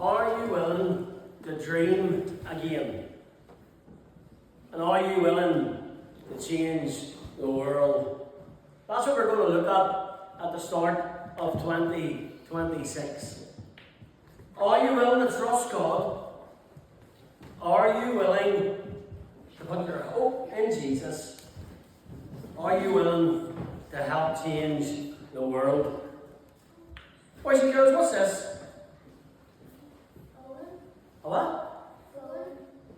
Are you willing to dream again? And are you willing to change the world? That's what we're going to look at the start of 2026. Are you willing to trust God? Are you willing to put your hope in Jesus? Are you willing to help change the world? Boys and girls, what's this? A what?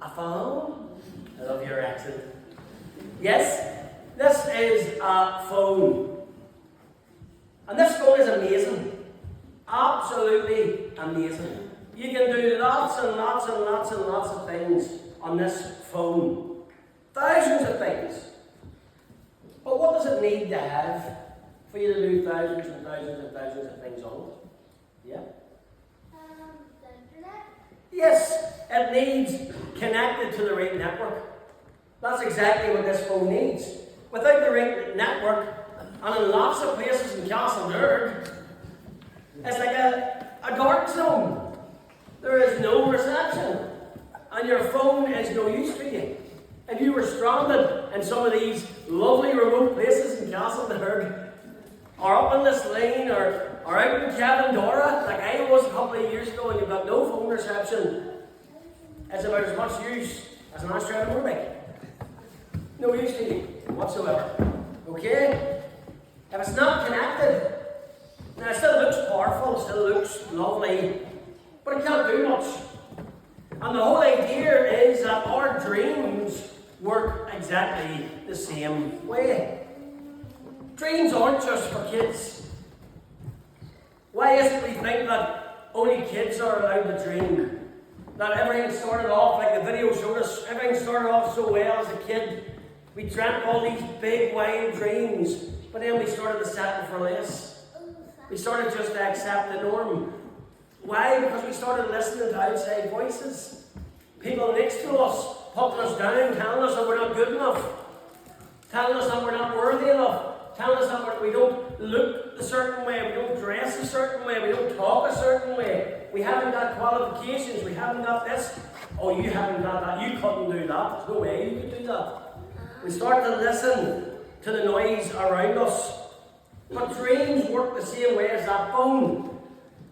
A phone? I love your accent. Yes, this is a phone. And this phone is amazing. Absolutely amazing. You can do lots and lots and lots and lots of things on this phone. Thousands of things. But what does it need to have for you to do thousands and thousands and thousands of things on it? Yeah? The internet? Yes, it needs connected to the right network. That's exactly what this phone needs. Without the right network, and in lots of places in Castleberg, it's like a dark zone. There is no reception, and your phone is no use to you. If you were stranded in some of these lovely remote places in Castleberg, or up in this lane, or out in Kevindora, like I was a couple of years ago, and you've got no phone reception, it's about as much use as an Australian motorbike. No use to you whatsoever. Okay? If it's not connected, now it still looks powerful, it still looks lovely, but it can't do much. And the whole idea is that our dreams work exactly the same way. Dreams aren't just for kids. Why is it we think that only kids are allowed to dream? That everything started off, like the video showed us, everything started off so well as a kid. We dreamt all these big, wild dreams, but then we started to settle for less. We started just to accept the norm. Why? Because we started listening to outside voices. People next to us, putting us down, telling us that we're not good enough, telling us that we're not worthy enough, telling us that we don't look a certain way, we don't dress a certain way, we don't talk a certain way, we haven't got qualifications, we haven't got this. Oh, you haven't got that, you couldn't do that, there's no way you could do that. We start to listen to the noise around us. But dreams work the same way as that phone.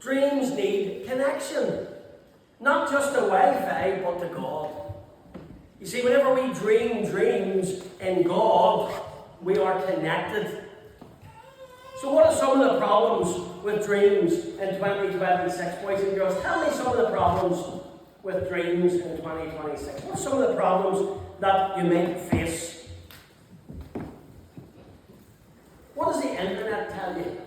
Dreams need connection. Not just to Wi-Fi, but to God. You see, whenever we dream dreams in God, we are connected. So what are some of the problems with dreams in 2026, boys and girls? Tell me some of the problems with dreams in 2026. What are some of the problems that you might face? What does the internet tell you?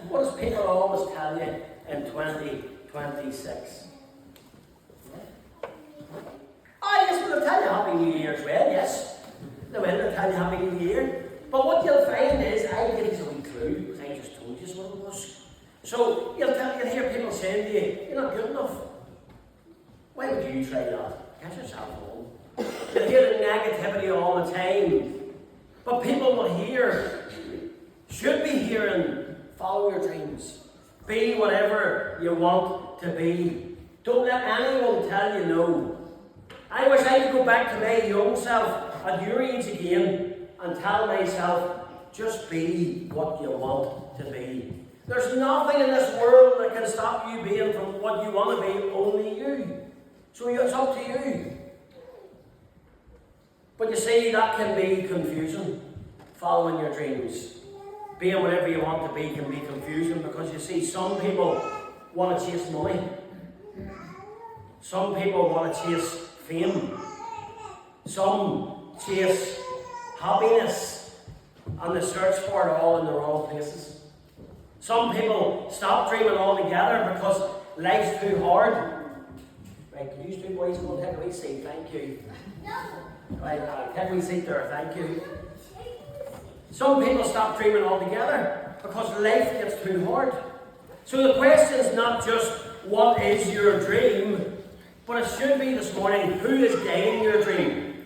What does people always tell you in 2026? Oh, yes, they'll tell you Happy New Year as well, yes. They will, they'll tell you Happy New Year. But what you'll find is, I give you a wee clue, because I just told you what it was. So, you'll hear people saying to you, you're not good enough. Why would you try that? Get yourself home. You'll hear the negativity all the time. But people will should be hearing, follow your dreams. Be whatever you want to be. Don't let anyone tell you no. I wish I could go back to my young self at your age again and tell myself, just be what you want to be. There's nothing in this world that can stop you being from what you want to be, only you. So it's up to you. But you see, that can be confusing, following your dreams. Being whatever you want to be can be confusing, because you see, some people want to chase money. Some people want to chase fame. Some chase happiness, and they search for it all in the wrong places. Some people stop dreaming altogether because life's too hard. Right, can you two boys go and take a wee seat? Thank you. Right, take a wee seat there, thank you. Some people stop dreaming altogether because life gets too hard. So the question is not just what is your dream, but it should be this morning, who is guiding your dream?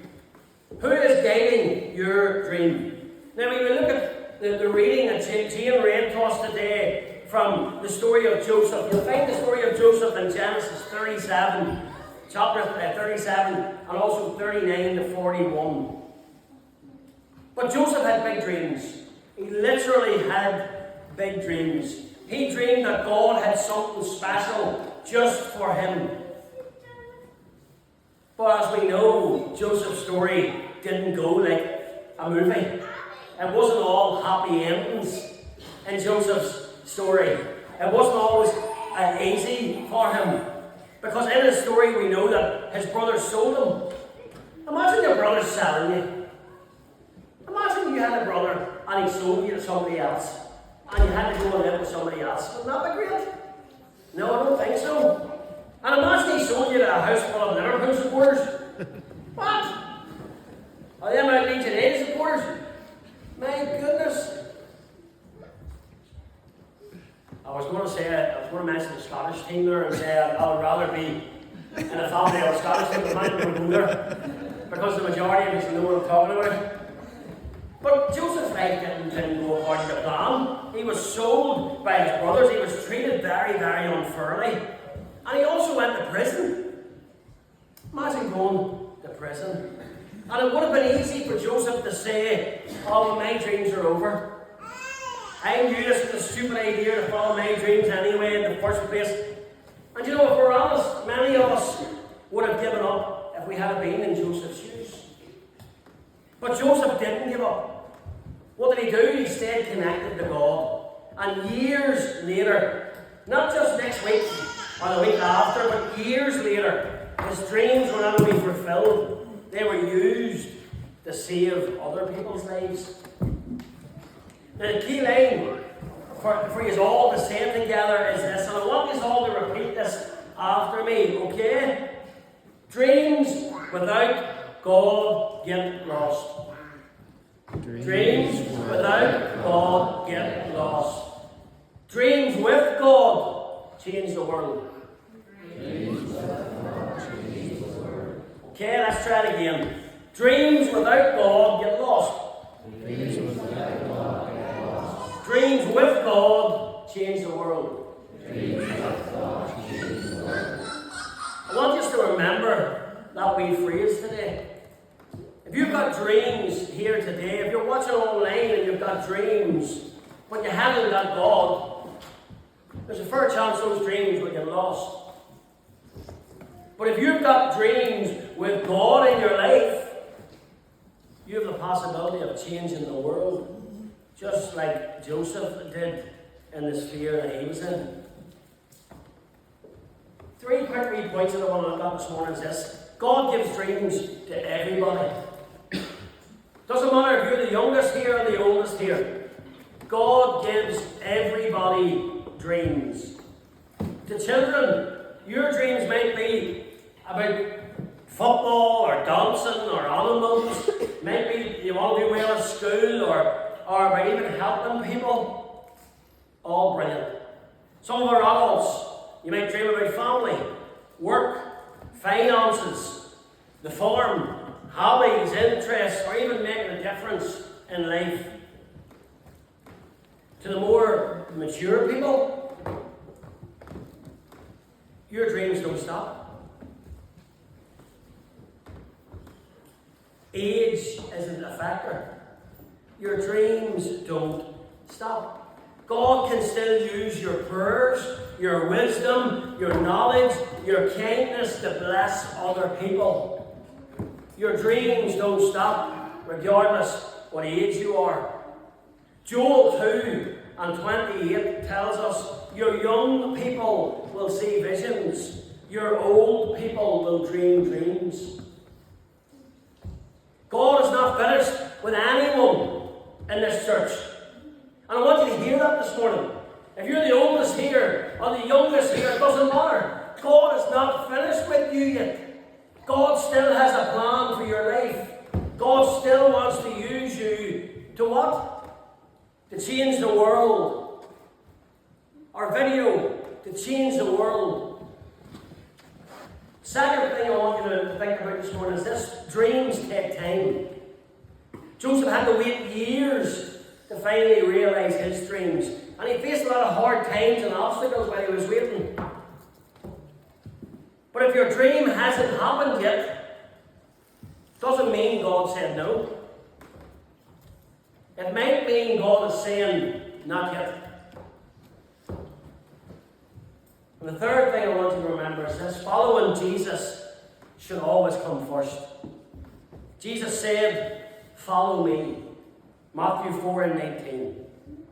Who is guiding your dream? Now, when we look at the reading that Jane read to us today from the story of Joseph. You'll find the story of Joseph in Genesis 37, chapter 37, and also 39 to 41. But Joseph had big dreams. He literally had big dreams. He dreamed that God had something special just for him. But as we know, Joseph's story didn't go like a movie. It wasn't all happy endings in Joseph's story. It wasn't always easy for him. Because in his story we know that his brothers sold him. Imagine your brothers selling you. Imagine you had a brother and he sold you to somebody else. And you had to go and live with somebody else. Wouldn't that be great? No, I don't think so. And imagine he sold you to a house full of Liverpool supporters. What? Are they my Leeds United supporters? My goodness. I was going to mention the Scottish team there and say I would rather be in a family of Scottish team than mine would go there. Because the majority of us know what I'm talking about. But Joseph's life didn't go according to plan. He was sold by his brothers. He was treated very, very unfairly. And he also went to prison. Imagine going to prison. And it would have been easy for Joseph to say, oh, well, my dreams are over. I knew this was a stupid idea to follow my dreams anyway in the first place. And you know, if we're honest, many of us would have given up if we had been in Joseph's shoes. But Joseph didn't give up. What did he do? He stayed connected to God. And years later, not just next week or the week after, but years later, his dreams were not only fulfilled, they were used to save other people's lives. Now the key line for you all to say it together is this, and I want you all to repeat this after me, okay? Dreams without God get lost. Dreams without God get lost. Dreams with God change the world. Okay, let's try it again. Dreams without God get lost. Dreams with God change the world. I want you to remember that wee phrase today. If you've got dreams here today, if you're watching online and you've got dreams, but you haven't got God, there's a fair chance those dreams will get lost. But if you've got dreams with God in your life, you have the possibility of changing the world, just like Joseph did in the sphere that he was in. 3 quick wee points that I want to look at this morning is this. God gives dreams to everybody. Doesn't matter if you're the youngest here or the oldest here. God gives everybody dreams. To children, your dreams might be about football or dancing or animals. Might be you want to do well at school or about even helping people. All brilliant. Some of our adults, you might dream about family, work, finances, the farm, hobbies, interests, or even making a difference in life. To the more mature people, your dreams don't stop. Age isn't a factor. Your dreams don't stop. God can still use your prayers, your wisdom, your knowledge, your kindness to bless other people. Your dreams don't stop, regardless what age you are. Joel 2 and 28 tells us, your young people will see visions, your old people will dream dreams. God is not finished with anyone in this church. And I want you to hear that this morning. If you're the oldest here or the youngest here, it doesn't matter. God is not finished with you yet. God still has a plan for your life. God still wants to use you to what? To change the world. Our video, to change the world. Second thing I want you to think about this morning is this. Dreams take time. Joseph had to wait years to finally realise his dreams. And he faced a lot of hard times and obstacles while he was waiting. But if your dream hasn't happened yet, doesn't mean God said no. It might mean God is saying, not yet. And the third thing I want you to remember is this: following Jesus should always come first. Jesus said, follow me. Matthew 4:19.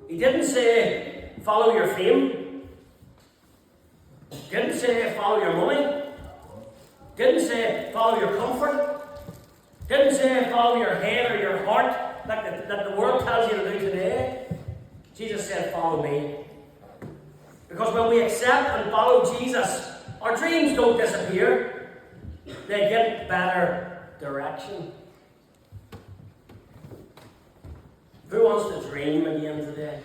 He didn't say, follow your fame. Didn't say, follow your money. Didn't say, follow your comfort. Didn't say, follow your head or your heart, like the world tells you to do today. Jesus said, follow me. Because when we accept and follow Jesus, our dreams don't disappear. They get better direction. Who wants to dream again today?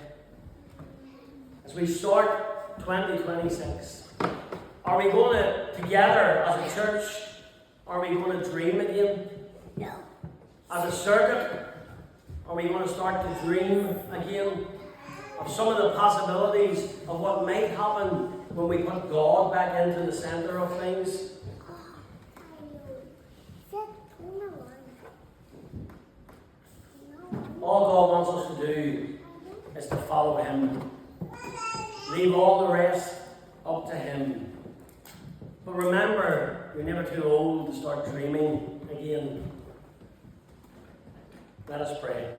As we start 2026, are we going to, together as a church, are we going to dream again? No. As a circuit, are we going to start to dream again of some of the possibilities of what might happen when we put God back into the centre of things? All God wants us to do is to follow Him. Leave all the rest up to Him. But remember, you're never too old to start dreaming again. Let us pray.